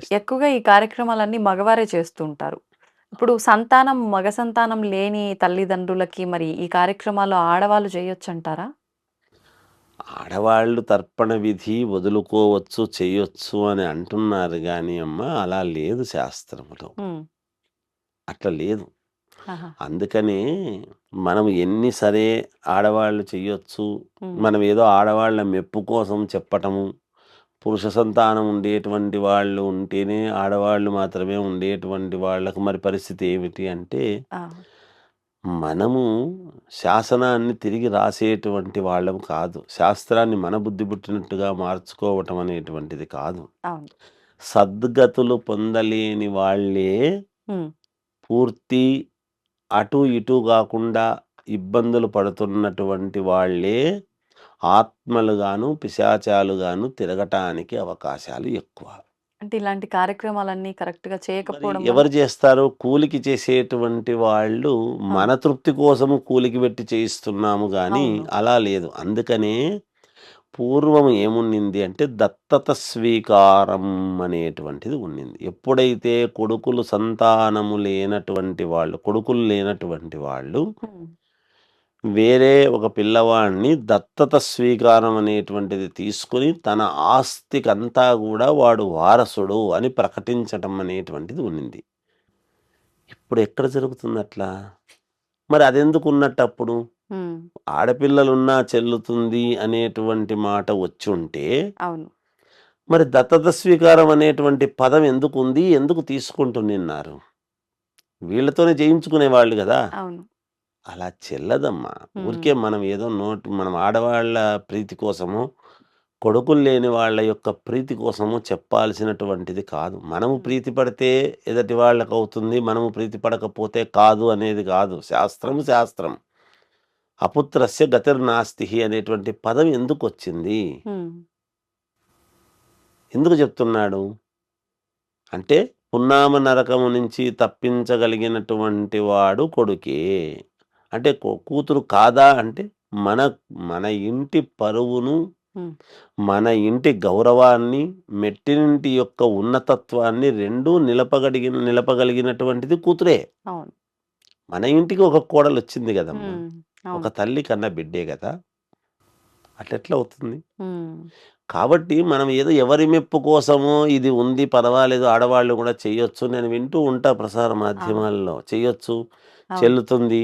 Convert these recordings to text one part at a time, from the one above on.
చేస్తారు. ఎక్కువగా ఈ కార్యక్రమాలన్నీ మగవారే చేస్తుంటారు. ఇప్పుడు మగ సంతానం లేని తల్లిదండ్రులకి మరి ఈ కార్యక్రమాలు ఆడవాళ్ళు చేయొచ్చంటారా? ఆడవాళ్ళు తర్పణ విధి వదులుకోవచ్చు, చేయొచ్చు అని అంటున్నారు గానీ అలా లేదు శాస్త్రంలో. హ్మ్. అట్లా లేదు. ఆహా! అందుకనే మనం ఎన్ని సరే ఆడవాళ్ళు చెయ్యొచ్చు. హ్మ్. మనం ఏదో ఆడవాళ్ళ మెప్పు కోసం చెప్పటము, పురుష సంతానం ఉండేటువంటి వాళ్ళు ఉంటేనే ఆడవాళ్ళు మాత్రమే ఉండేటువంటి వాళ్ళకి మరి పరిస్థితి ఏమిటి అంటే, ఆ! మనము శాసనాన్ని తిరిగి రాసేటువంటి వాళ్ళం కాదు. శాస్త్రాన్ని మన బుద్ధి పుట్టినట్టుగా మార్చుకోవటం అనేటువంటిది కాదు. అవును. సద్గతులు పొందలేని వాళ్ళే హ్మ్. పూర్తి అటు ఇటు గాకుండా ఇబ్బందులు పడుతున్నటువంటి వాళ్ళే ఆత్మలుగాను, పిశాచాలుగాను తిరగటానికి అవకాశాలు ఎక్కువ. అంటే ఇలాంటి కార్యక్రమాలన్నీ కరెక్ట్‌గా మరి చేయకపోవడం వల్ల ఎవరు జేస్తారు? కూలికి చేసేటువంటి వాళ్ళు ఆ! మన తృప్తి కోసము కూలికి పెట్టి చేయిస్తున్నాము గానీ, అవును. అలా లేదు. అందుకనే పూర్వం ఏమున్నింది అంటే దత్తత స్వీకారం అనేటువంటిది ఉన్నింది. ఎప్పుడైతే కొడుకులు లేనటువంటి వాళ్ళు హ్మ్. వేరే ఒక పిల్లవాడిని దత్తత స్వీకారం అనేటువంటిది తీసుకొని తన ఆస్తికంతా గూడా వాడు వారసుడు అని ప్రకటించటం అనేటువంటిది ఉన్నింది. ఇప్పుడెక్కడ జరుగుతుందట్లా? మరి అదెందుకున్నట్టప్పుడు? హ్మ్. ఆడపిల్లలున్నా చెల్లుతుంది అనేటువంటి మాట వచ్చుంటే, అవును. మరి దత్తత స్వీకారం అనేటువంటి పదం ఎందుకుంది? ఎందుకు తీసుకుంటునిన్నారు? వీళ్ళతోనే చేయించుకునేవాళ్ళు గదా! అవును. అలా చెల్లదమ్మా. హ్మ్. ఊరికే మనం ఏదో మనం ఆడవాళ్ళ ప్రీతి కోసమో, కొడుకులు లేని వాళ్ళ యొక్క ప్రీతి కోసమో చెప్పాల్సినటువంటిది కాదు. మనము హ్మ్. ప్రీతి పడితే ఎదుటి వాళ్ళకవుతుంది. మనము ప్రీతి పడకపోతే కాదు అనేది గాదు. శాస్త్రము అవును. శాస్త్రం. అపుత్రస్య గతిర్నాస్తిహి అనేటువంటి పదం ఎందుకొచ్చింది? హ్మ్. ఎందుకు చెప్తున్నాడు? అంటే పున్నామ నరకము నుంచి తప్పించగలిగినటువంటి వాడు కొడుకే. అంటే కూతురు కాదా అంటే మన మన ఇంటి పరువును, హ్మ్. మన ఇంటి గౌరవాన్ని, మెట్టినింటి యొక్క ఉన్నతత్వాన్ని రెండూ నిలపగలిగినటువంటిది కూతురే. అవును. మన ఇంటికి ఒక కోడలొచ్చింది గదమ్మా! హ్మ్. ఒక అవును. తల్లి కన్న బిడ్డే గదా! అట్లెట్లా అవుతుంది? హ్మ్. కాబట్టి మనం ఏదో ఎవరి మెప్పు కోసమో ఇది ఉంది పర్వాలేదు ఆడవాళ్ళు గూడా చెయ్యొచ్చు. నేను వింటూ ఉంటా ప్రసార అవును. మాధ్యమాల్లో. చెయ్యొచ్చు, అవును. చెల్లుతుంది,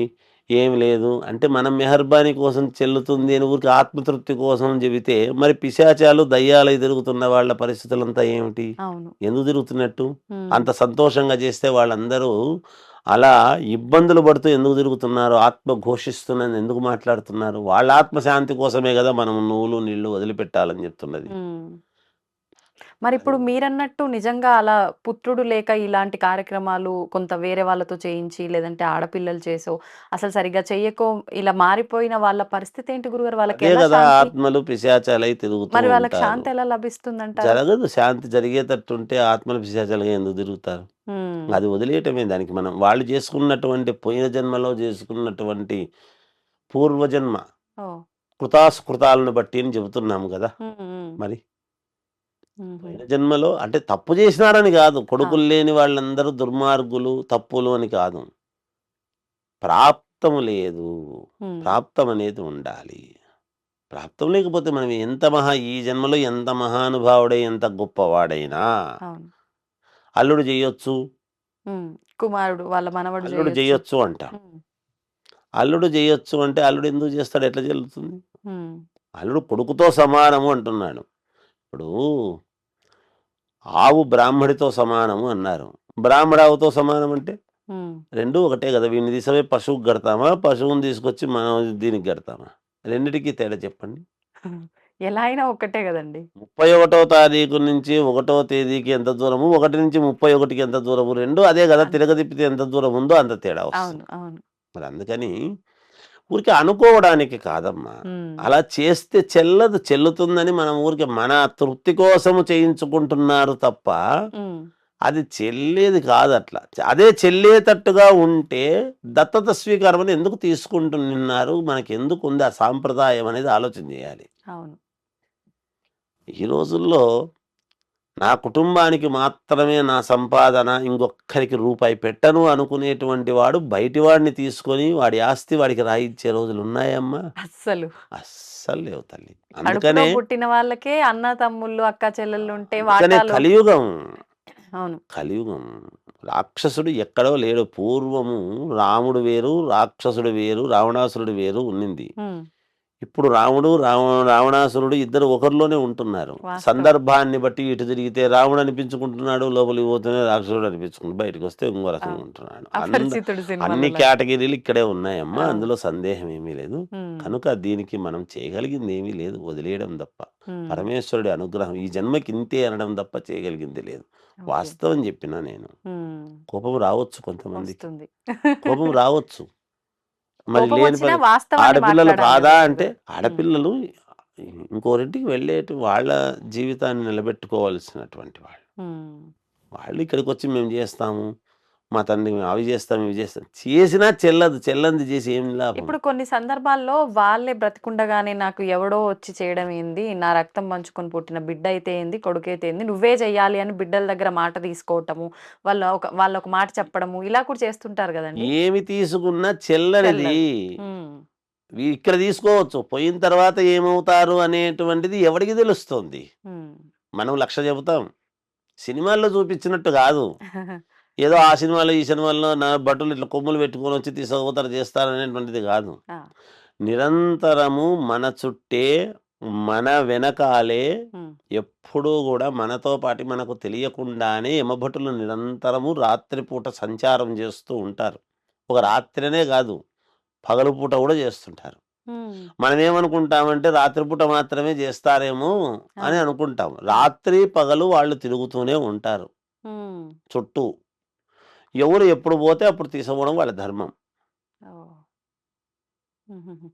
ఏం లేదు. అంటే మనం మెహర్బానీ కోసం చెల్లుతుంది అని ఊరికే ఆత్మతృప్తి కోసం జెబితే, మరి పిశాచాలు, దయ్యాలయి తిరుగుతున్న వాళ్ళ పరిస్థితులంతా ఏమిటి? అవును. ఎందుకు తిరుగుతున్నట్టు? హ్మ్. అంత సంతోషంగా జేస్తే వాళ్ళందరూ అలా ఇబ్బందులు పడుతూ ఎందుకు తిరుగుతున్నారు? ఆత్మ ఘోషిస్తున్నదని ఎందుకు మాట్లాడుతున్నారు? వాళ్ళ ఆత్మ శాంతి కోసమే గదా! మనం నువ్వులు, నీళ్ళు వదిలిపెట్టాలని జెప్తున్నది. హ్మ్. అది మరిప్పుడు మీరన్నట్టు నిజంగా అలా పుత్రుడు లేక ఇలాంటి కార్యక్రమాలు కొంత వేరే వాళ్ళతో చేయించి, లేదంటే ఆడపిల్లలు చేసో, అసలు సరిగ్గా చెయ్యకో ఇలా మారిపోయిన వాళ్ళ పరిస్థితేంటి గురుగారు? అదే వాళ్ళకెలా గదా! శాంతి ఆత్మలు పిశాచాలై తిరుగుతూ మరి వాళ్ళకి ఉంటారు. శాంతి ఎలా లభిస్తుందంటారు? జరగదు శాంతి జరిగేటట్టుంటే ఆత్మలు పిశాచాలుగా ఎందుకు తిరుగుతారు? హ్మ్. అది వదిలేయటమే దానికి మనం. వాళ్ళు చేసుకున్నటువంటి పోయిన జన్మలో చేసుకున్నటువంటి పూర్వజన్మ ఓహ్! కృతాసుకృతాలను బట్టి అని చెబుతున్నాము గదా! హ్మ్. హ్మ్. మరి. హుహు. పోయిన జన్మలో అంటే తప్పు చేసినారని గాదు. అవును. కొడుకులు లేని వాళ్ళందరూ దుర్మార్గులు, తప్పులు అని కాదు. ప్రాప్తం లేదు. హ్మ్. ప్రాప్తం అనేది ఉండాలి. ప్రాప్తం లేకపోతే మనం ఈ జన్మలో ఎంత మహానుభావుడై, ఎంత గొప్పవాడైనా అవును. అల్లుడు జెయ్యొచ్చు, హ్మ్. కుమారుడు వాళ్ళ మనవడు అల్లుడు జేయొచ్చు. జెయ్యొచ్చు అంటాం. హ్మ్. అల్లుడు జెయ్యొచ్చు అంటే అల్లుడు ఎందుకు జేస్తాడు? ఎట్లా చెల్లుతుంది? హ్మ్. అల్లుడు కొడుకుతో సమానము అంటున్నాడు. ఇప్పుడు ఆవు బ్రాహ్మడితో సమానము అన్నారు. బ్రాహ్మడావుతో సమానం అంటే? హ్మ్. 2 ఒకటే గదా! వీడిని తీసుకుపోయి పశువుకి గడతామా? పశువుని తీసుకొచ్చి మనం దీనికి గడతామా? రెండిటికి తేడా చెప్పండి. ఎలా అయినా ఒక్కటే గదండీ! 31వ తారీఖు నుంచి 1వ తేదీకి ఎంత దూరము, 1 నుంచి 31కి ఎంత దూరము, 2 అదే గదా! అంతే. తిరగతిప్పితే ఎంత దూరం ఉందో అంత తేడా అవును. వస్తుంది. అవును. మరి అందుకని ఊరికే అనుకోవడానికి కాదమ్మా. హ్మ్. అలా చేస్తే చెల్లదు. చెల్లుతుందని మనం ఊరికే మన తృప్తి కోసము చేయించుకుంటున్నారు తప్ప, హ్మ్. అది చెల్లేది కాదట్లా. అదే చెల్లేతట్టుగా ఉంటే దత్తత స్వీకారం అని ఎందుకు తీసుకుంటున్నారు? మనకెందుకుంది ఆ సాంప్రదాయం అనేది ఆలోచన జేయాలి. అవును. ఈ రోజుల్లో నా కుటుంబానికి మాత్రమే నా సంపాదన, ఇంకొక్కరికి రూపాయి పెట్టను అనుకునేటువంటి వాడు బయటి వాడిని తీసుకొని వాడి ఆస్తి వాడికి రాయిచ్చే రోజులు ఉన్నాయమ్మా? అస్సలు. అస్సలు లేవు తల్లి. కడుపులో అందుకనే పుట్టిన వాళ్ళకే అన్న, తమ్ముళ్ళు, అక్క చెల్లెళ్ళుంటే అందుకనే వాటాలు. కలియుగం. అవును. కలియుగం. రాక్షసుడు ఎక్కడో లేడు. పూర్వము రాముడు వేరు, రాక్షసుడు వేరు, రావణాసురుడు వేరు ఉన్నింది. హ్మ్. ఇప్పుడు రావణాసురుడు ఇద్దరు ఒకరిలోనే ఉంటున్నారు. వాస్తవం. సందర్భాన్ని బట్టి ఇటు తిరిగితే రాముడు అనిపించుకుంటున్నాడు, లోపలికి పోతేనే రాక్షసుడు అనిపించుకుంటు బయటకు వస్తే ఇంకో రకంగా అవును. ఉంటున్నాడు. అపరిచితుడు అన్ని సినిమాలో. కేటగిరీలు ఇక్కడే ఉన్నాయమ్మా. అవును. అందులో సందేహం ఏమీ లేదు. హ్మ్. కనుక దీనికి మనం చేయగలిగింది ఏమీ లేదు, వదిలేయడం తప్ప. హ్మ్. పరమేశ్వరుడి అనుగ్రహం ఈ జన్మకి ఇంతే అనడం తప్ప చేయగలిగింది లేదు. ఓకే. వాస్తవం చెప్పినా నేను. హ్మ్. కోపం రావచ్చు కొంతమందికి. వస్తుంది. కోపం రావచ్చు. మరి కోపం లేని వచ్చినా పని వాస్తవాన్ని ఆడపిల్లలు మాట్లాడాలి కాదా కదా అంటే, గురుగారు. హ్మ్. ఆడపిల్లలు ఇంకోరింటికి వెళ్ళేటి వాళ్ళ జీవితాన్ని నిలబెట్టుకోవాల్సినటువంటి వాళ్ళు. హ్మ్. వాళ్ళు ఇక్కడికొచ్చి మేము చేస్తాము, మా తండ్రి మేము అవి చేస్తాం, ఇవి చేస్తాం. చేసినా చెల్లదు. చెల్లంది చేసి ఏం లాభం? ఇప్పుడు కొన్ని సందర్భాల్లో వాళ్ళే బ్రతికుండగానే నాకు ఎవడో వచ్చి చేయడం ఏంది, నా రక్తం పంచుకొని పుట్టిన బిడ్డ అయితే ఏంది, కొడుకైతే ఏంది, నువ్వే చెయ్యాలి అని బిడ్డల దగ్గర మాట తీసుకోవటము, వాళ్ళొక మాట చెప్పడము, ఇలా కూడా చేస్తుంటారు గదండీ! ఏమి తీసుకున్నా చెల్లనిది. చెల్లదు. హ్మ్. ఇక్కడ తీసుకోవచ్చు. పోయిన తర్వాత ఏమవుతారు అనేటువంటిది ఎవడికి తెలుస్తుంది? హ్మ్. మనం 1,00,000 చెబుతాం. సినిమాల్లో చూపించినట్టు కాదు. ఏదో ఆ సినిమాలో, ఈ సినిమాల్లో నా బట్టలు ఇట్లా కొమ్ములు పెట్టుకొని వచ్చి తీసుకుపోతారు, చేస్తారనేటువంటిది కాదు. ఆ! నిరంతరము మన చుట్టే, మన వెనకాలే హ్మ్. ఎప్పుడూ గూడా మనతో పాటు మనకు తెలియకుండానే యమభటులు నిరంతరము రాత్రిపూట సంచారం చేస్తూ ఉంటారు. ఒక రాత్రనే గాదు, పగలుపూట గూడా చేస్తుంటారు. హ్మ్. మనమేమనుకుంటామంటే రాత్రిపూట మాత్రమే చేస్తారేమో అని అవును. అనుకుంటాం. అవును. రాత్రి, పగలు వాళ్ళు తిరుగుతూనే ఉంటారు హ్మ్. చుట్టూ. ఎవరు ఎప్పుడు పోతే అప్పుడు తీసుకుపోవడం వాళ్ళ ధర్మం. ఓహ్! హుహుహు.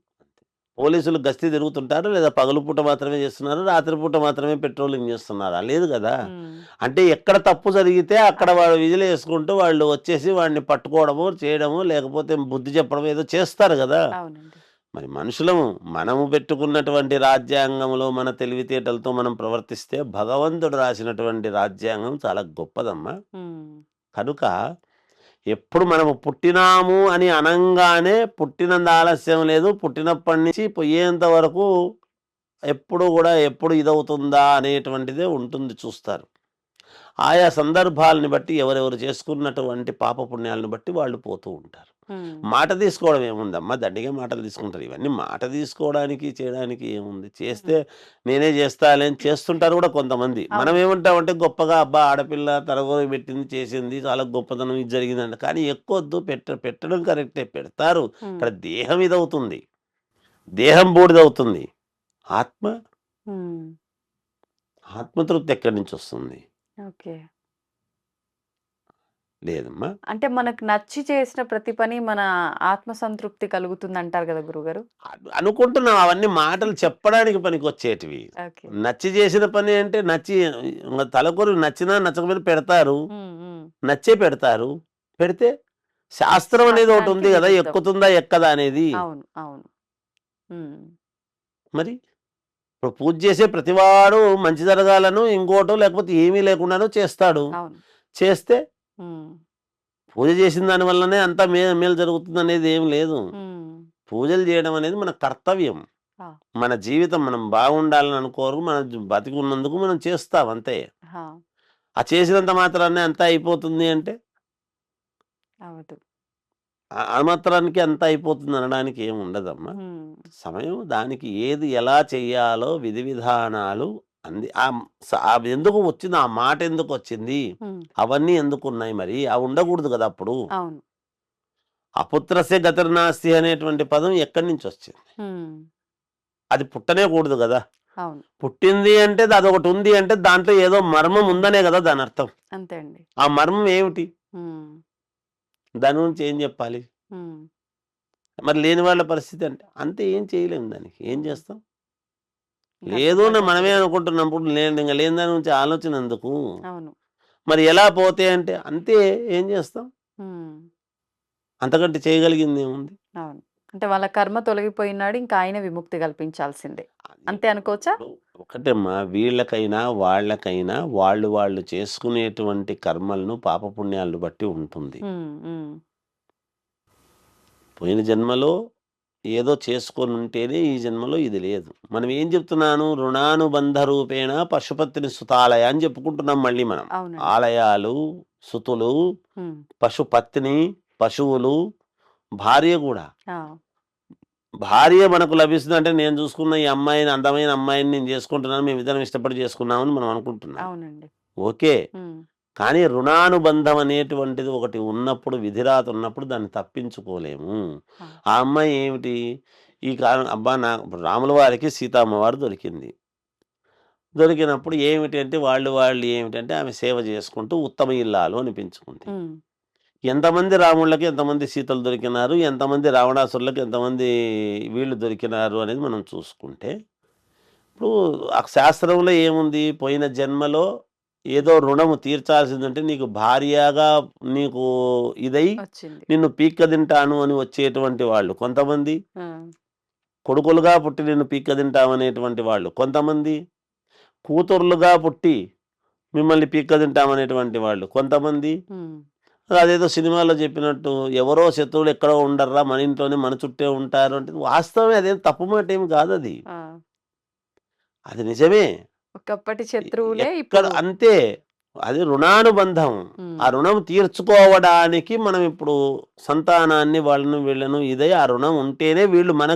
పోలీసులు గస్తీ తిరుగుతుంటారు. లేదా పగలుపూట మాత్రమే చేస్తున్నారు, రాత్రిపూట మాత్రమే పెట్రోలింగ్ చేస్తున్నారా? లేదు గదా! హ్మ్. అంటే ఎక్కడ తప్పు జరిగితే అక్కడ అక్కడ. వాళ్ళు విజిలేసుకుంటూ వాళ్ళు వచ్చేసి వాడిని పట్టుకోవడమో, చేయడమో, లేకపోతే బుద్ధి చెప్పడమో ఏదో చేస్తారు గదా! అవునండి. మరి మనుషులము, మనము పెట్టుకున్నటువంటి రాజ్యాంగంలో మన తెలివితేటలతో మనం ప్రవర్తిస్తే భగవంతుడు రాసినటువంటి రాజ్యాంగం చాలా గొప్పదమ్మా. హ్మ్. కనుక ఎప్పుడు మనము పుట్టినాము అని అనంగానే పుట్టినంత ఆలస్యం లేదు. పుట్టినప్పటి నుంచి పోయేంత వరకు ఎప్పుడు గూడా ఎప్పుడు ఇదవుతుందా అనేటువంటిదే ఉంటుంది చూస్తారు. ఆయా సందర్భాలని బట్టి ఎవరెవరు చేసుకున్నటువంటి పాపపుణ్యాలను బట్టి వాళ్ళు పోతూ ఉంటారు. హ్మ్. మాట తీసుకోవడం ఏముందమ్మా? దండిగా మాటలు తీసుకుంటారు. ఇవన్నీ మాట తీసుకోవడానికి, చేయడానికి ఏముంది? చేస్తే హ్మ్. నేనే చేస్తాలే అని చేస్తుంటారు గూడా కొంతమంది. మనం అవును. ఏమంటామంటే గొప్పగా అబ్బా! ఆడపిల్ల తరగోని పెట్టింది, చేసింది, చాలా గొప్పతనం ఇది జరిగిందంట. కానీ ఎక్కువొద్దు, పెట్టడం కరెక్టే పెడతారు. హ్మ్. ఇక్కడ దేహం ఇదవుతుంది. దేహం బూడిదవుతుంది. ఆత్మ, హ్మ్. ఆత్మతృప్తి ఎక్కడి నుంచొస్తుంది? ఓకే. లేదమ్మా. అంటే మనకు నచ్చి చేసిన ప్రతి పని మన ఆత్మ సంతృప్తి కలుగుతుందంటారు గదా గురుగారు? అనుకుంటున్నాం అవన్నీ మాటలు చెప్పడానికి పనికొచ్చేటివి. ఓకే. నచ్చి చేసిన పని అంటే నచ్చి తలకొరి నచ్చినా నచ్చకపోయినా పెడతారు. హ్మ్. హ్మ్. నచ్చే పెడతారు. పెడితే శాస్త్రం అనేది శాస్త్రానికి ఒకటుంది గదా! విరుద్ధం. ఎక్కుతుందా? ఎక్కదా అనేది. అవును. అవును. హ్మ్. మరి ఇప్పుడు పూజ చేసే ప్రతివాడు మంచి జరగాలనో, ఇంకోటో లేకపోతే ఏమీ లేకుండానో చేస్తాడు. అవును. చేస్తే హ్మ్. పూజ చేసిన దాని వల్లనే అంతా మేలు జరుగుతుందనేది ఏం లేదు. హ్మ్. పూజలు చేయడం అనేది మన కర్తవ్యం. ఆ! మన జీవితం మనం బాగుండాలని అనుకోరు. మనం బతికున్నందుకు మనం చేస్తాం అంతే. ఆ! ఆ చేసినంత మాత్రాన్నే అంతా అయిపోతుంది అంటే, అవదు. ఆ మాత్రానికి అంతా అయిపోతుంది అనడానికి ఏముండదమ్మా. హ్మ్. సమయం దానికి ఏది ఎలా చెయ్యాలో విధి విధానాలు అంది. అవి ఎందుకు వచ్చింది? ఆ మాట ఎందుకొచ్చింది? హ్మ్. అవన్నీ ఎందుకున్నాయి మరి? అవి ఉండకూడదు గదా అప్పుడు. అవును. అపుత్రస్య గతిర్నాస్తి అనేటువంటి పదం ఎక్కడి నుంచొచ్చింది? హ్మ్. అది పుట్టనే కూడదు గదా! అవును. పుట్టింది అంటే అదొకటి ఉంది అంటే దాంట్లో ఏదో మర్మం ఉందనే గదా దానర్థం. అంతే అండి. ఆ మర్మం ఏమిటి? హ్మ్. దాని గురించి ఏం జెప్పాలి? హ్మ్. మరి లేని వాళ్ళ పరిస్థితి అంటే అంతే, ఏం చేయలేము దానికి. ఏం హ్మ్. చేస్తాం? ఇంక లేదు అర్థం అని మనమే పడట్లేదు. అనుకుంటున్నప్పుడు ఇంక లేని దాని గురించి ఆలోచన ఎందుకు? అవును. మరి ఎలా పోతే అంటే అంతే, ఏం చేస్తాం? హ్మ్. అంతకంటే చేయగలిగిందేముంది? అవును. అంటే వాళ్ళ కర్మ తొలగిపోయినాడు. ఇంకా ఆయనే విముక్తి కల్పించాల్సిందే. అది అంతే అనుకోవచ్చా? ఇప్పుడు ఒకటేమ్మా, వీళ్ళకైనా వాళ్ళకైనా వాళ్ళు వాళ్ళు చేసుకునేటువంటి కర్మలను పాపపుణ్యాలను బట్టి ఉంటుంది. హ్మ్. హ్మ్. పోయిన జన్మలో ఏదో చేసుకొని ఉంటేనే ఈ జన్మలో ఇది లేదు. మనం ఏం చెప్తున్నాను, రుణానుబంధ రూపేణ పశుపతిని సుతాలయ అని చెప్పుకుంటున్నాం మళ్ళీ మనం. అవునండి. ఆలయాలు, సుతులు, హ్మ్. పశుపత్ని, పశువులు, భార్య కూడా. ఆ! భార్య మనకు లభిస్తుందంటే నేను చూసుకున్న ఈ అమ్మాయిని, అందమైన అమ్మాయిని నేను చేసుకుంటున్నాను, మేమిద్దరం ఇష్టపడి చేసుకున్నామని మనం అనుకుంటున్నాం. అవునండి. ఓకే. హ్మ్. కానీ రుణానుబంధం అనేటువంటిది ఒకటి ఉన్నప్పుడు, విధిరాత ఉన్నప్పుడు దాన్ని తప్పించుకోలేము. ఆ! ఆ అమ్మాయి ఏమిటి, ఈ కాలం అబ్బా ఇప్పుడు రాముల వారికి సీతమ్మవారు దొరికింది. దొరికినప్పుడు ఏమిటి అంటే వాళ్ళు ఏమిటంటే ఆమె సేవ చేసుకుంటూ ఉత్తమ ఇల్లాలు అనిపించుకుంది. హ్మ్. ఎంతమంది రాముళ్ళకి ఎంతమంది సీతలు దొరికినారు, ఎంతమంది రావణాసురులకు ఎంతమంది వీళ్ళు దొరికినారు అనేది మనం చూసుకుంటే, ఇప్పుడు ఆ శాస్త్రంలో ఏముంది, పోయిన జన్మలో ఏదో రుణము తీర్చాల్సిందంటే నీకు భార్యగా నీకు ఇదై వచ్చింది. నిన్ను పీక్క తింటాను అని వచ్చేటువంటి వాళ్ళు కొంతమంది, ఆ! కొడుకులుగా పుట్టి నిన్ను పీక్క తింటామనేటువంటి వాళ్ళు కొంతమంది, కూతుర్లుగా పుట్టి మిమ్మల్ని పీక్క తింటామనేటువంటి వాళ్ళు కొంతమంది. హ్మ్. అదేదో సినిమాలో చెప్పినట్టు ఎవరో శత్రువులు ఎక్కడో ఉండర్రా, మన ఇంట్లోనే మన చుట్టే ఉంటారు అంటే వాస్తవమే, అదేం తప్పు మాట ఏమి కాదది. ఆ! అది నిజమే. ఒకప్పటి శత్రువులే ఎక్కడ ఇప్పుడు అంతే. అది రుణానుబంధం. ఆ హ్మ్. రుణం తీర్చుకోవడానికి మనం ఇప్పుడు సంతానాన్ని వాళ్ళను వీళ్ళను ఇదై ఆ రుణం ఉంటేనే వీళ్ళు మన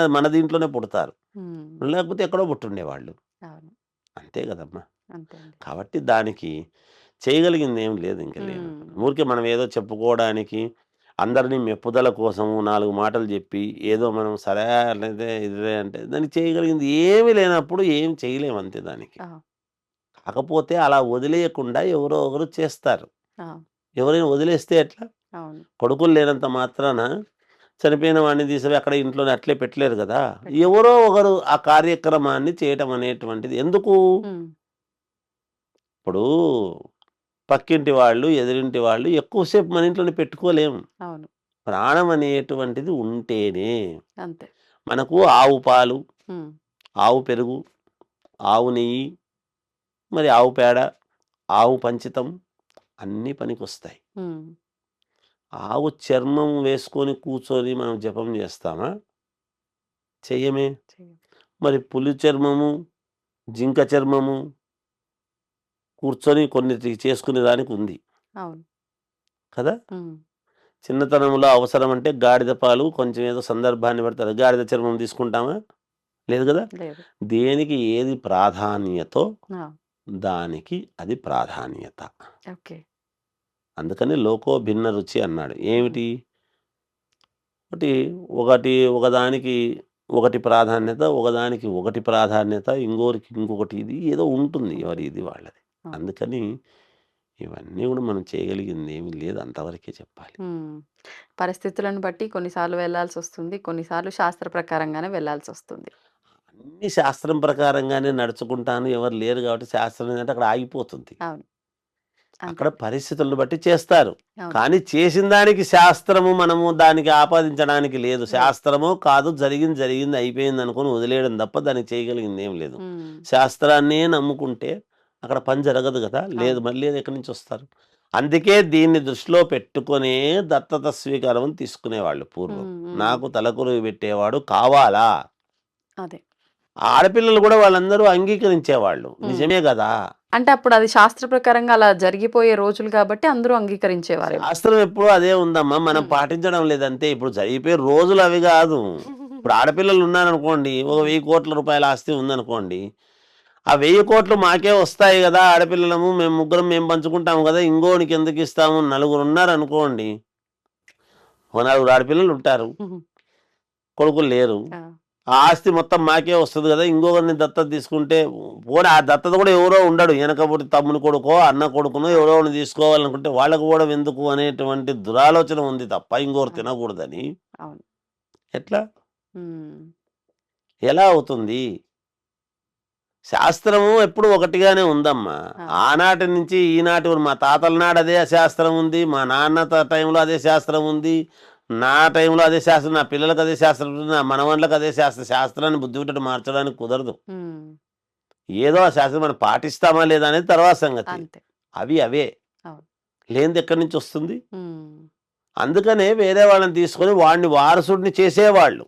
మన దీంట్లోనే పుడతారు. హ్మ్. లేకపోతే ఎక్కడో పుట్టుండేవాళ్ళు. అవును. అంతే కదమ్మా! అంతే అండి. కాబట్టి దానికి చేయగలిగిందేం లేదు ఇంక హ్మ్. లేనప్పుడు. ఊరికే మనం ఏదో చెప్పుకోవడానికి, అందరిని మెప్పుదల కోసము 4 మాటలు జెప్పి, ఏదో మనం సరే అట్లయితే ఇదిలే అంటే దానికి చేయగలిగింది ఏమీ లేనప్పుడు ఏం చేయలేము అంతే దానికి. ఆ! కాకపోతే అలా వదిలేయకుండా ఎవరో ఒకరు చేస్తారు. ఆ! ఎవరైనా వదిలేస్తే ఎట్లా? అవును. కొడుకులు లేనంత మాత్రాన చనిపోయిన వాడిని తీసుకుపోయి అక్కడ ఇంట్లోనే అట్లే పెట్టలేరు గదా! పెట్టారు. ఎవరో ఒకరు ఆ కార్యక్రమాన్ని చేయటం అనేటువంటిది ఎందుకు? హ్మ్. ఇప్పుడు పక్కింటి వాళ్ళు, ఎదురింటి వాళ్ళు ఎక్కువ సేపు మన ఇంట్లోనే పెట్టుకోలేము. అవును. ప్రాణం అనేటువంటిది ఉంటేనే అంతే. మనకు ఆవు పాలు, హ్మ్. ఆవు పెరుగు, ఆవు నెయ్యి, మరి ఆవు పేడ, ఆవు పంచితం అన్నీ పనికొస్తాయి. హ్మ్. ఆవు చర్మం వేసుకొని కూర్చొని మనం జపం చేస్తామా? చెయ్యమే. చెయ్యం. మరి పులి చర్మము, జింక చర్మము కూర్చొని కొన్నిటికి చేసుకునే దానికి ఉంది అవును. కదా! హ్మ్. చిన్నతనంలో అవసరం అంటే గాడిద పాలు కొంచెం ఏదో సందర్భాన్ని బట్టి గాడిద చర్మం తీసుకుంటామా? లేదు గదా! లేదు. దేనికి ఏది ప్రాధాన్యతో ఆ! దానికి అది ప్రాధాన్యత. ఓకే. అందుకని లోకో భిన్న రుచి అన్నాడు. హ్మ్. ఏమిటి? ఒకటి ఒకటి ఒకదానికి ఒకటి ప్రాధాన్యత, ఒకదానికి ఒకటి ప్రాధాన్యత, ఇంకోరికి ఇంకొకటి ఇది ఏదో ఉంటుంది. ఎవరి ఉంటుంది. ఇది వాళ్ళది. అవును. అందుకని ఇవన్నీ గూడా మనం చేయగలిగింది ఏమి లేదు. అంతవరకే చెప్పాలి. హ్మ్. పరిస్థితులను బట్టి కొన్నిసార్లు వెళ్ళాల్సొస్తుంది. కొన్నిసార్లు శాస్త్ర ప్రకారంగానే వెళ్ళాల్సొస్తుంది. అన్నీ శాస్త్రం ప్రకారంగానే నడుచుకుంటాను. ఎవరు లేరు గాబట్టి శాస్త్రం ఏందంటే అక్కడ ఆగిపోతుంది. అవును. అంతే అక్కడ అండి. పరిస్థితులను బట్టి చేస్తారు. అవును. కానీ చేసిన దానికి శాస్త్రము మనము దానికి ఆపాదించడానికి లేదు. లేదు. శాస్త్రమో కాదు, జరిగింది జరిగింది అయిపోయిందనుకోని వదిలేయడం తప్ప దానికి చేయగలిగిందేం లేదు. హ్మ్. శాస్త్రాన్నే నమ్ముకుంటే అక్కడ పని జరగదు గదా! లేదు అవును. మళ్ళీ ఎక్కడి నుంచొస్తారు? అందుకే దీన్ని దృష్టిలో పెట్టుకొనే దత్తత స్వీకారం అని తీసుకునేవాళ్ళు పూర్వం. హ్మ్. హ్మ్. నాకు తలకొరువు పెట్టేవాడు కావాలా? అదే. ఆడపిల్లలు గూడా వాళ్ళందరూ అంగీకరించేవాళ్ళు. హ్మ్. నిజమే గదా! అంటే అప్పుడది శాస్త్ర ప్రకారంగా అలా జరిగిపోయే రోజులు కాబట్టి అందరూ అంగీకరించేవారేమో. శాస్త్రం ఎప్పుడూ అదే ఉందమ్మా. మనం హ్మ్. పాటించడం లేదంతే. ఇప్పుడు జరిగిపోయే రోజులు అవి గాదు. ఇప్పుడు ఆడపిల్లలు ఉన్నారనుకోండి, ఒక హ్మ్. 1,00,00,000,000 ఆస్తి ఉందనుకోండి. ఆ 1,000,00,00,000 మాకే వస్తాయి గదా! ఆడపిల్లలము మేము ముగ్గురం మేము పంచుకుంటాము గదా! ఇంగోనికి ఎందుకిస్తాము? నలుగురున్నారనుకోండి. ఓ నలుగురు ఆడపిల్లలుంటారు. హుహు. కొడుకులు లేరు. ఆ! ఆ ఆస్తి మొత్తం మాకే వస్తది గదా! ఇంకొకరిని దత్తత తీసుకుంటే పోనీ ఆ దత్తత గూడా ఎవరో ఉండడు. ఎనకబుట్టి తమ్ముని కొడుకో, అన్న కొడుకునో ఆ! ఎవరో ఒకడిని తీసుకోవాలనుకుంటే వాళ్ళకి గూడా ఎందుకు అనేటువంటి దురాలోచన ఉంది తప్ప ఇంకోరు అవును. తినకూడదని. అవును. ఎట్లా? హ్మ్. ఎలా అవుతుంది? శాస్త్రము ఎప్పుడు ఒకటిగానే ఉందమ్మా. ఆ! ఆనాటి నుంచి ఈనాటి వరకు మా తాతల నాడు అదే శాస్త్రం ఉంది. మా నాన్న టైంలో అదే శాస్త్రం ఉంది. నా టైంలో అదే శాస్త్రం, నా పిల్లలకు అదే శాస్త్రం, నా మనవన్లకు అదే శాస్త్రం. శాస్త్రాన్ని బుద్ధి పెట్టడం మార్చడానికి కుదరదు. ఉమ్, ఏదో ఆ శాస్త్రం మనం పాటిస్తామా లేదా అనేది తర్వాత సంగతి. అంతే. అవి అవే అవును. లేనిది ఎక్కడి నుంచి వస్తుంది? ఉమ్, అందుకనే వేరే వాళ్ళని తీసుకొని వాడిని వారసుడిని చేసేవాళ్ళు.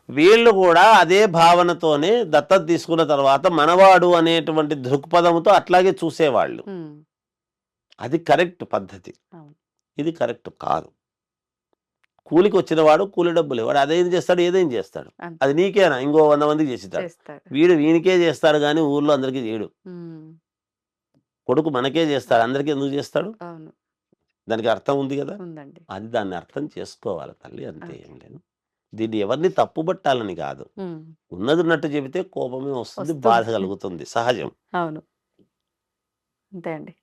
వీళ్ళు కూడా అదే భావనతోనే దత్తత తీసుకున్న తర్వాత మనవాడు అనేటువంటి దృక్పథంతో అట్లాగే చూసేవాళ్ళు. ఉమ్, అది కరెక్ట్ పద్ధతి. అవును. ఇది కరెక్ట్ కాదు. కూలికి వచ్చినవాడు కూలి డబ్బులు వాడు అదేం చేస్తాడు, ఏదేం చేస్తాడు. అంతే. అది నీకేనా, ఇంకో 100 మందికి చేసిస్తాడు. చేస్తారు. వీనికే చేస్తాడు కానీ ఊర్లో అందరికీ చేయడు. ఉమ్, కొడుకు మనకే చేస్తాడు, అందరికీ ఎందుకు చేస్తాడు? అవును. దానికి అర్థం ఉంది కదా. ఉందండి. అది దాన్ని అర్థం చేసుకోవాలి తల్లి, అంతే. ఓకే. ఏం లేదు. దీన్ని ఎవరిని తప్పుబట్టాలని కాదు. ఉమ్, ఉన్నది ఉన్నట్టు చెబితే కోపమే వస్తుంది, వస్తుంది. బాధ కలుగుతుంది, సహజం. అవును. అంతే అండి.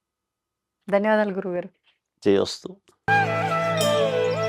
ధన్యవాదాలు గురుగారు. చేయొస్తూ